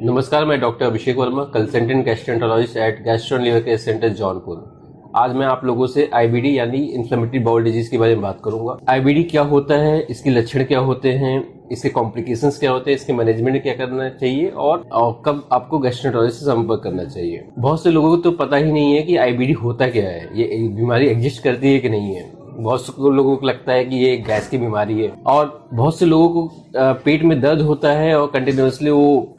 नमस्कार, मैं doctor Abhishek Verma, consultant gastroenterologist at gastro liver care centre Jaunpur. आज मैं आप लोगों से आईबीडी यानी इन्फ्लेमेटरी बाउल डिजीज के बारे में बात करूंगा। आईबीडी क्या होता है, इसके लक्षण क्या होते हैं, इसके कॉम्प्लिकेशंस क्या होते हैं, इसके मैनेजमेंट में क्या करना चाहिए और कब आपको गैस्ट्रोएंटरोलॉजिस्ट से संपर्क करना चाहिए। बहुत से लोगों को तो पता ही नहीं है कि आईबीडी होता क्या है, ये बीमारी एग्जिस्ट करती है कि नहीं है। बहुत से लोगों को लगता है कि ये गैस की बीमारी है और बहुत से लोगों को पेट में दर्द होता है और कंटिन्यूसली वो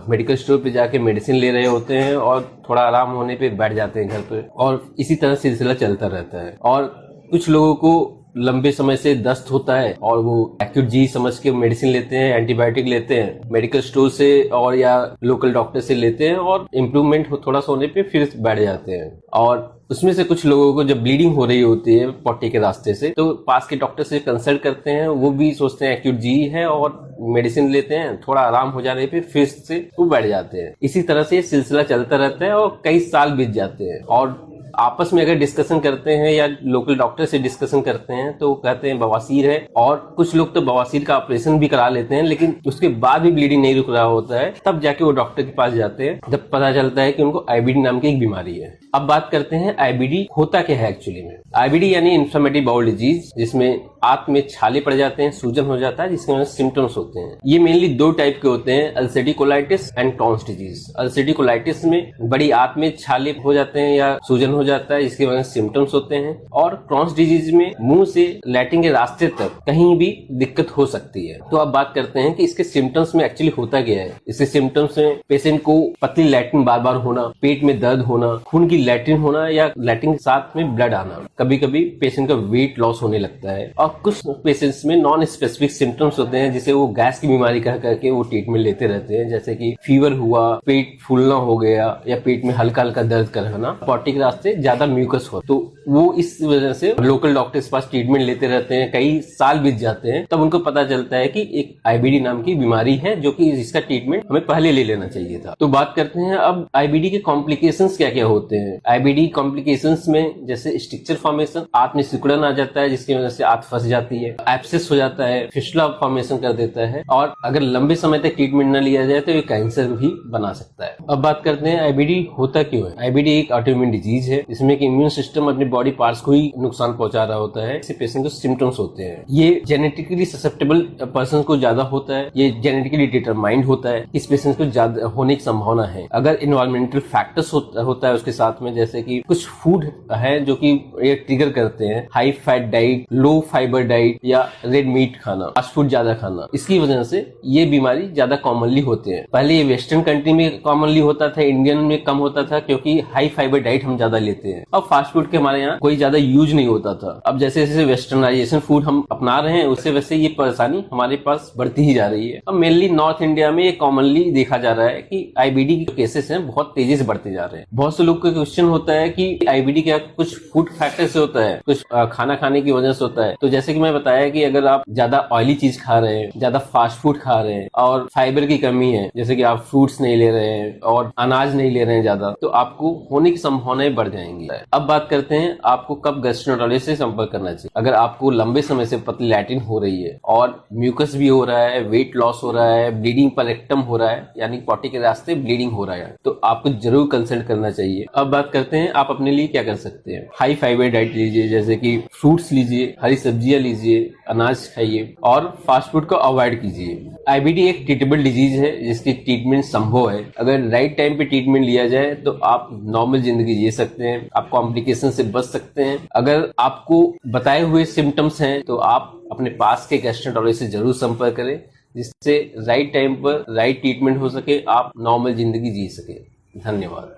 मेडिकल स्टोर पे जाके मेडिसिन ले रहे होते हैं और थोड़ा आराम होने पे बैठ जाते हैं घर पे, और इसी तरह सिलसिला चलता रहता है। और कुछ लोगों को लंबे समय से दस्त होता है और वो एक्यूट जी समझ के मेडिसिन लेते हैं, एंटीबायोटिक लेते हैं मेडिकल स्टोर से और या लोकल डॉक्टर से लेते हैं और इम्प्रूवमेंट थोड़ा सा होने पे फिर बैठ जाते हैं। और उसमें से कुछ लोगों को जब ब्लीडिंग हो रही होती है पॉटी के रास्ते से, तो पास के डॉक्टर से कंसल्ट करते हैं, वो भी सोचते हैं एक्यूट जी है और मेडिसिन लेते हैं, थोड़ा आराम हो जाने पे फिर से वो बैठ जाते हैं। इसी तरह से सिलसिला चलता रहता है और कई साल बीत जाते हैं। और आपस में अगर डिस्कशन करते हैं या लोकल डॉक्टर से डिस्कशन करते हैं तो कहते हैं बवासीर है, और कुछ लोग तो बवासीर का ऑपरेशन भी करा लेते हैं, लेकिन उसके बाद भी ब्लीडिंग नहीं रुक रहा होता है, तब जाके वो डॉक्टर के पास जाते हैं जब पता चलता है कि उनको आईबीडी नाम की एक बीमारी है। अब बात करते हैं आईबीडी होता क्या है एक्चुअली में। आईबीडी यानी इन्फ्लेमेटरी बाउल डिजीज, जिसमें आंत में छाले पड़ जाते हैं, सूजन हो जाता है, जिसके वजह से सिम्टम्स होते हैं। ये मेनली दो टाइप के होते हैं, ulcerative colitis and Crohn's disease. Ulcerative colitis में बड़ी आंत में छाले हो जाते हैं या सूजन हो जाता है, जिसकी वजह से सिम्टम्स होते हैं। और क्रॉन्स डिजीज में मुंह से लैट्रिन के रास्ते तक कहीं भी दिक्कत हो सकती है। तो अब बात करते हैं कि इसके सिम्टम्स में एक्चुअली होता क्या है। इसके सिम्टम्स में पेशेंट को पतली लैट्रिन बार बार होना, पेट में दर्द होना, खून की लैट्रिन होना या लैट्रिन के साथ में ब्लड आना, कभी कभी पेशेंट का वेट लॉस होने लगता है। और कुछ पेशेंट्स में नॉन स्पेसिफिक सिम्टम्स होते हैं, जिसे वो गैस की बीमारी कह करके वो ट्रीटमेंट लेते रहते हैं, जैसे कि फीवर हुआ, पेट फूलना हो गया या पेट में हल्का हल्का दर्द करना, पॉटी के रास्ते ज्यादा म्यूकस हो, तो वो इस वजह से लोकल डॉक्टर के पास ट्रीटमेंट लेते रहते हैं, कई साल बीत जाते हैं, तब उनको पता चलता है कि एक आईबीडी नाम की बीमारी है, जो कि इसका ट्रीटमेंट हमें पहले ले लेना चाहिए था। तो बात करते हैं अब आईबीडी के कॉम्प्लिकेशंस क्या क्या होते हैं। आईबीडी कॉम्प्लिकेशंस में जैसे स्ट्रक्चर फॉर्मेशन, आंत में सिकुड़न आ जाता है, जिसकी वजह से आंत फंस जाती है, एब्सेस हो जाता है, फिस्टुला फॉर्मेशन कर देता है, और अगर लंबे समय तक ट्रीटमेंट न लिया जाए तो ये कैंसर भी बना सकता है। अब बात करते हैं आईबीडी होता क्यों है। आईबीडी एक ऑटोइम्यून डिजीज है, जिसमें कि इम्यून सिस्टम अपने बॉडी पार्ट्स को ही नुकसान पहुंचा रहा होता है, इससे पेशेंट को सिम्टम्स होते हैं। ये जेनेटिकली ससेप्टेबल पर्सन को ज्यादा होता है, ये जेनेटिकली डिटरमाइंड होता है, इस पेशेंट को ज्यादा होने की संभावना है। अगर इन्वायरमेंटल फैक्टर्स होता है उसके साथ में, जैसे कि कुछ फूड है जो कि ये ट्रिगर करते हैं, हाई फैट डाइट, लो फाइबर डाइट या रेड मीट खाना, फास्ट फूड ज्यादा खाना, इसकी वजह से ये बीमारी ज्यादा कॉमनली होते हैं। पहले ये वेस्टर्न कंट्री में कॉमनली होता था, इंडियन में कम होता था, क्योंकि हाई फाइबर डाइट हम ज्यादा लेते हैं और फास्ट फूड के हमारे यहाँ कोई ज्यादा यूज नहीं होता था। अब जैसे जैसे वेस्टर्नाइजेशन फूड हम अपना रहे हैं, उससे वैसे ये परेशानी हमारे पास बढ़ती ही जा रही है। अब मेनली नॉर्थ इंडिया में ये कॉमनली देखा जा रहा है कि आईबीडी के केसेस हैं बहुत तेजी से बढ़ते जा रहे हैं। बहुत से लोग का क्वेश्चन होता है कि आईबीडी क्या कुछ फूड फैक्टर से होता है, कुछ खाना खाने की वजह से होता है। तो जैसे कि मैं बताया कि अगर आप ज्यादा ऑयली चीज खा रहे हैं, ज्यादा फास्ट फूड खा रहे हैं और फाइबर की कमी है, जैसे कि आप फ्रूट्स नहीं ले रहे हैं और अनाज नहीं ले रहे हैं ज्यादा, तो आपको होने की संभावनाएं बढ़ जाएंगी। अब बात करते हैं आपको कब गैस्ट्रोएंटरोलॉजिस्ट से संपर्क करना चाहिए। अगर आपको लंबे समय से पतली लैट्रिन हो रही है और म्यूकस भी हो रहा है, वेट लॉस हो रहा है, ब्लीडिंग पर रेक्टम हो रहा है, यानी पॉटी के रास्ते ब्लीडिंग हो रहा है, तो आपको जरूर कंसल्ट करना चाहिए। अब बात करते हैं आप अपने लिए क्या कर सकते हैं। हाई फाइबर डाइट लीजिए, जैसे कि फ्रूट्स लीजिए, हरी सब्जियां लीजिए, अनाज खाइए और फास्ट फूड को अवॉइड कीजिए। आईबीडी एक ट्रीटेबल डिजीज है जिसकी ट्रीटमेंट संभव है। अगर राइट टाइम पे ट्रीटमेंट लिया जाए तो आप नॉर्मल जिंदगी जी सकते हैं, आप कॉम्प्लिकेशन से बच सकते हैं। अगर आपको बताए हुए सिम्टम्स हैं तो आप अपने पास के गैस्ट्रोएंटरोलॉजिस्ट से जरूर संपर्क करें, जिससे राइट टाइम पर राइट ट्रीटमेंट हो सके, आप नॉर्मल जिंदगी जी सके। धन्यवाद।